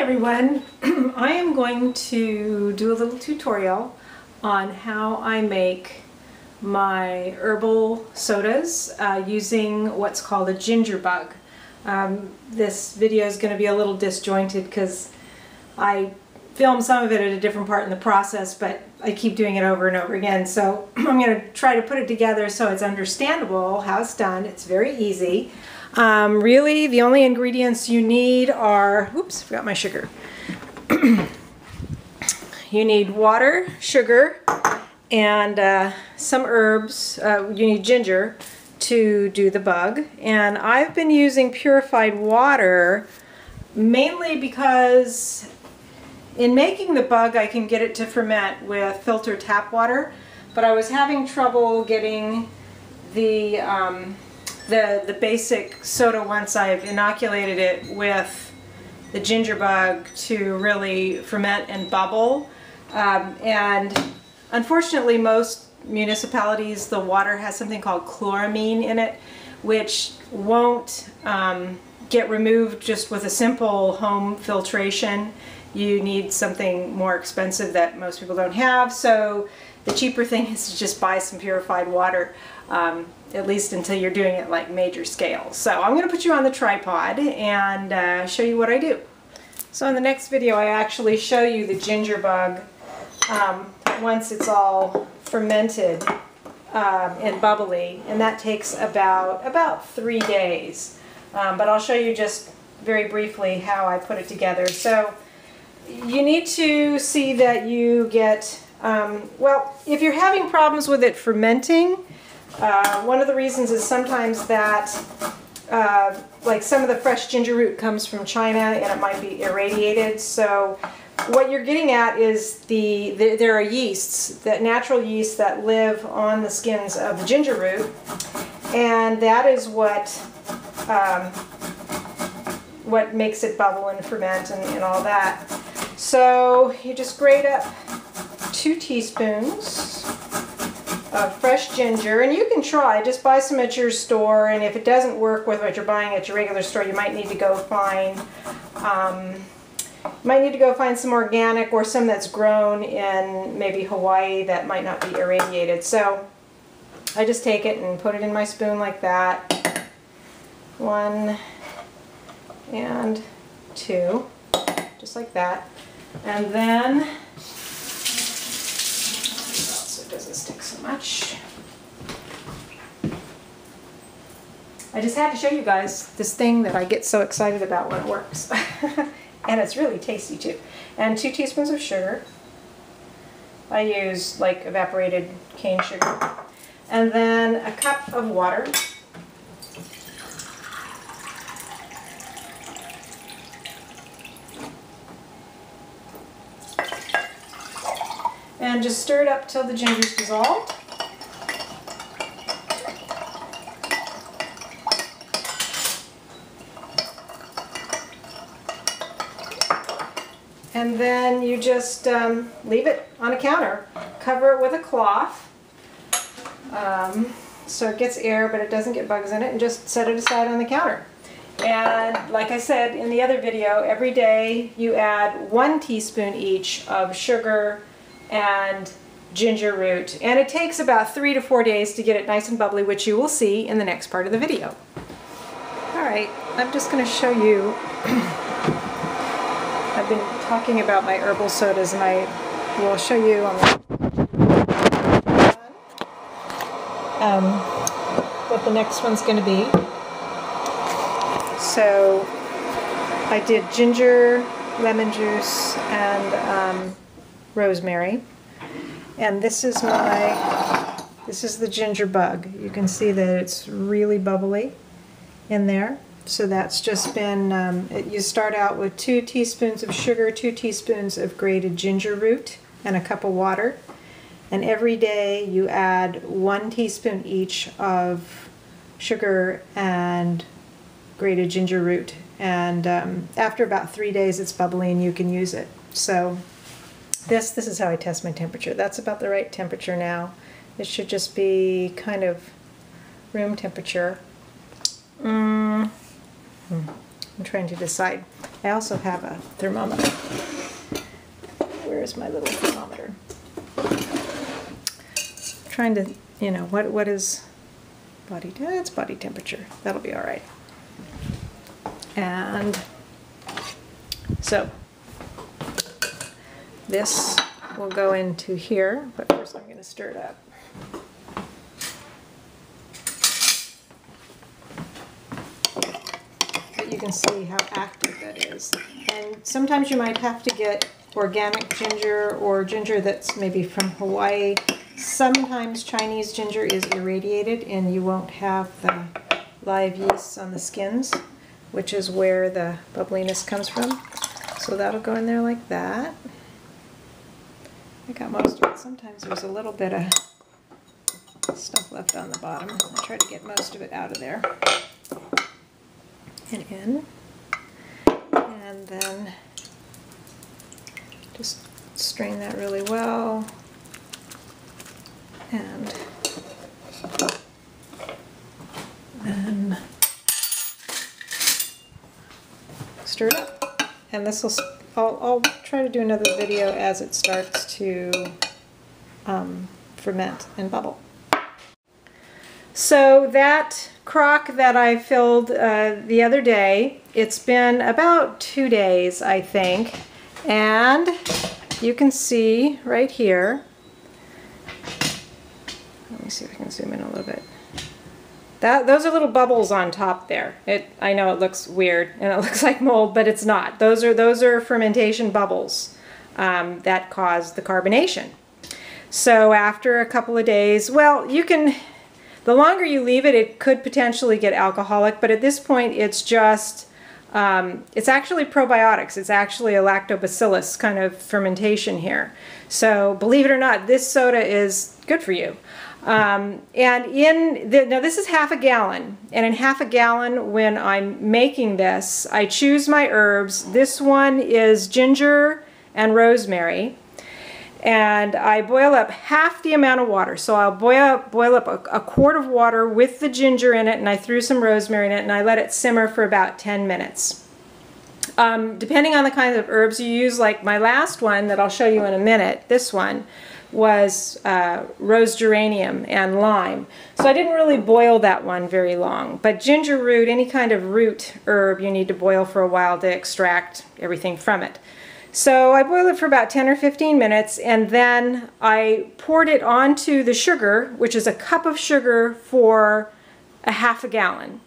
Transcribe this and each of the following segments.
everyone. I am going to do a little tutorial on how I make my herbal sodas using what's called a ginger bug. This video is going to be a little disjointed because I filmed some of it at a different part in the process, but I keep doing it over and over again. So I'm going to try to put it together so it's understandable how it's done. It's very easy. Really, the only ingredients you need are, oops, forgot my sugar. You need water, sugar, and some herbs. You need ginger to do the bug. And I've been using purified water mainly because in making the bug I can get it to ferment with filtered tap water, but I was having trouble getting the basic soda once I've inoculated it with the ginger bug to really ferment and bubble. And unfortunately, most municipalities, the water has something called chloramine in it, which won't get removed just with a simple home filtration. You need something more expensive that most people don't have, so the cheaper thing is to just buy some purified water, at least until you're doing it like major scale. So I'm going to put you on the tripod and show you what I do. So in the next video I actually show you the ginger bug once it's all fermented and bubbly, and that takes about 3 days. But I'll show you just very briefly how I put it together. So you need to see that you get, well, if you're having problems with it fermenting, one of the reasons is sometimes that like some of the fresh ginger root comes from China and it might be irradiated. So what you're getting at is there are yeasts, that natural yeasts that live on the skins of the ginger root, and that is what makes it bubble and ferment and all that. So you just grate up 2 teaspoons of fresh ginger, and you can try, just buy some at your store, and if it doesn't work with what you're buying at your regular store, you might need to go find some organic or some that's grown in maybe Hawaii that might not be irradiated. So I just take it and put it in my spoon like that. 1 and 2, just like that. And then, so it doesn't stick so much. I just had to show you guys this thing that I get so excited about when it works. And it's really tasty too. And 2 teaspoons of sugar. I use like evaporated cane sugar. And then a cup of water. And just stir it up till the ginger's dissolved. And then you just leave it on a counter. Cover it with a cloth so it gets air but it doesn't get bugs in it, and just set it aside on the counter. And like I said in the other video, every day you add 1 teaspoon each of sugar and ginger root, and it takes about 3 to 4 days to get it nice and bubbly, which you will see in the next part of the video. Alright, I'm just going to show you. I've been talking about my herbal sodas, and I will show you on what the next one's going to be. So I did ginger, lemon juice, and rosemary, and this is the ginger bug. You can see that it's really bubbly in there. So that's just been, you start out with 2 teaspoons of sugar, 2 teaspoons of grated ginger root, and a cup of water. And every day you add 1 teaspoon each of sugar and grated ginger root. And after about 3 days it's bubbly and you can use it. So this is how I test my temperature. That's about the right temperature now. It should just be kind of room temperature. I'm trying to decide. I also have a thermometer. Where's my little thermometer? I'm trying to, you know, what is body, it's body temperature. That'll be all right. And so this will go into here, but first I'm going to stir it up. But you can see how active that is. And sometimes you might have to get organic ginger or ginger that's maybe from Hawaii. Sometimes Chinese ginger is irradiated and you won't have the live yeasts on the skins, which is where the bubbliness comes from. So that'll go in there like that. I got most of it. Sometimes there's a little bit of stuff left on the bottom. I'll try to get most of it out of there and in. And then just strain that really well. And then stir it up. And this will, I'll try to do another video as it starts to ferment and bubble. So that crock that I filled the other day, it's been about 2 days, I think. And you can see right here, let me see if I can zoom in a little bit. Those are little bubbles on top there. I know it looks weird and it looks like mold, but it's not. Those are fermentation bubbles that cause the carbonation. So after a couple of days, well, the longer you leave it, it could potentially get alcoholic, but at this point it's just, it's actually probiotics. It's actually a lactobacillus kind of fermentation here. So believe it or not, this soda is good for you. And now this is half a gallon, and in half a gallon when I'm making this, I choose my herbs. This one is ginger and rosemary, and I boil up half the amount of water. So I'll boil up a quart of water with the ginger in it, and I threw some rosemary in it, and I let it simmer for about 10 minutes. Depending on the kind of herbs you use, like my last one that I'll show you in a minute, this one was rose geranium and lime. So I didn't really boil that one very long. But ginger root, any kind of root herb, you need to boil for a while to extract everything from it. So I boiled it for about 10 or 15 minutes, and then I poured it onto the sugar, which is a cup of sugar for a half a gallon.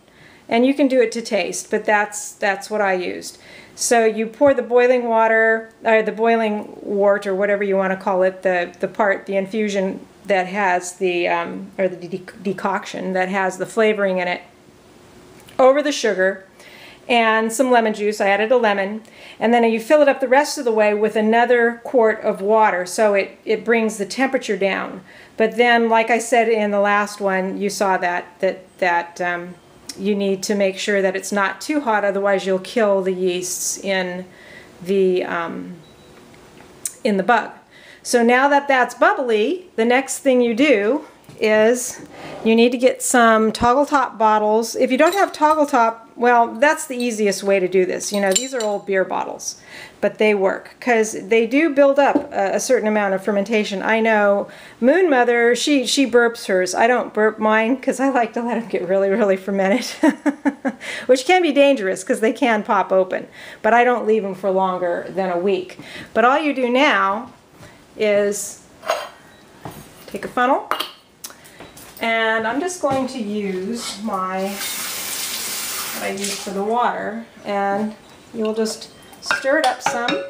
And you can do it to taste, but that's what I used. So you pour the boiling water, or the boiling wort, or whatever you want to call it, the infusion that has the, or the decoction that has the flavoring in it, over the sugar, and some lemon juice. I added a lemon, and then you fill it up the rest of the way with another quart of water, so it brings the temperature down. But then, like I said in the last one, you saw that you need to make sure that it's not too hot, otherwise you'll kill the yeasts in the bug. So now that that's bubbly, the next thing you do is you need to get some toggle top bottles. If you don't have toggle top, well, that's the easiest way to do this. You know, these are old beer bottles, but they work because they do build up a certain amount of fermentation. I know Moon Mother, she burps hers. I don't burp mine because I like to let them get really, really fermented, which can be dangerous because they can pop open. But I don't leave them for longer than a week. But all you do now is take a funnel, and I'm just going to use what I use for the water, and you'll just stir it up some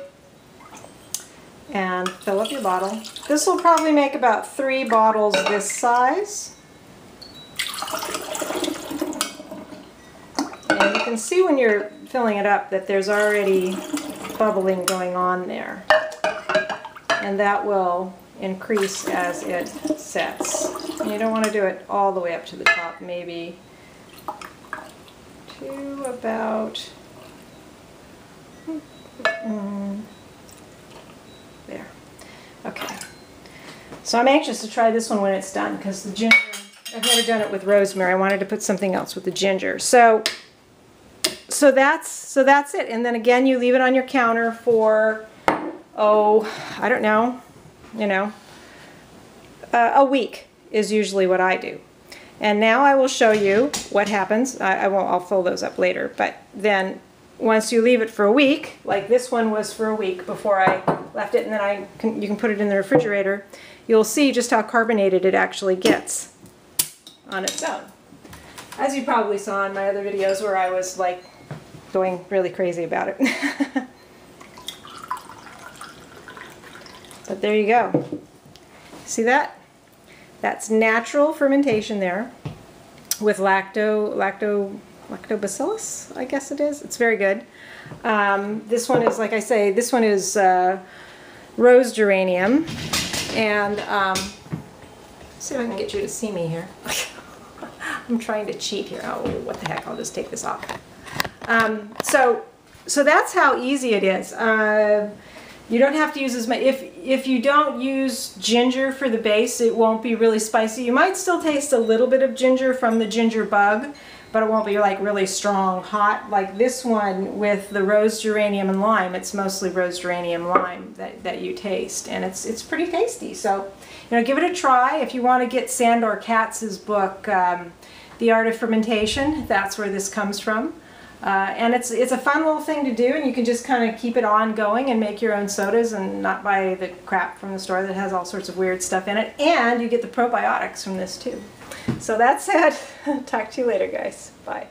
and fill up your bottle. This will probably make about 3 bottles this size. And you can see when you're filling it up that there's already bubbling going on there. And that will increase as it sets. And you don't want to do it all the way up to the top, maybe to about there. Okay. So I'm anxious to try this one when it's done because the ginger, I've never done it with rosemary. I wanted to put something else with the ginger. So so that's it. And then again, you leave it on your counter for, oh, I don't know, you know, a week is usually what I do. And now I will show you what happens. I'll fill those up later, but then once you leave it for a week, like this one was for a week before I left it, and then you can put it in the refrigerator, you'll see just how carbonated it actually gets on its own. As you probably saw in my other videos where I was like going really crazy about it. But there you go. See that? That's natural fermentation there with lactobacillus, I guess it is. It's very good. This one is, like I say, this one is rose geranium. And let's see if I can get you to see me here. I'm trying to cheat here. Oh, what the heck, I'll just take this off. So that's how easy it is. You don't have to use as much. If you don't use ginger for the base, it won't be really spicy. You might still taste a little bit of ginger from the ginger bug, but it won't be like really strong, hot. Like this one with the rose geranium and lime, it's mostly rose geranium lime that you taste, and it's pretty tasty. So, you know, give it a try. If you want to get Sandor Katz's book, The Art of Fermentation, that's where this comes from. And it's a fun little thing to do, and you can just kind of keep it ongoing and make your own sodas and not buy the crap from the store that has all sorts of weird stuff in it. And you get the probiotics from this too. So that's it. Talk to you later, guys. Bye.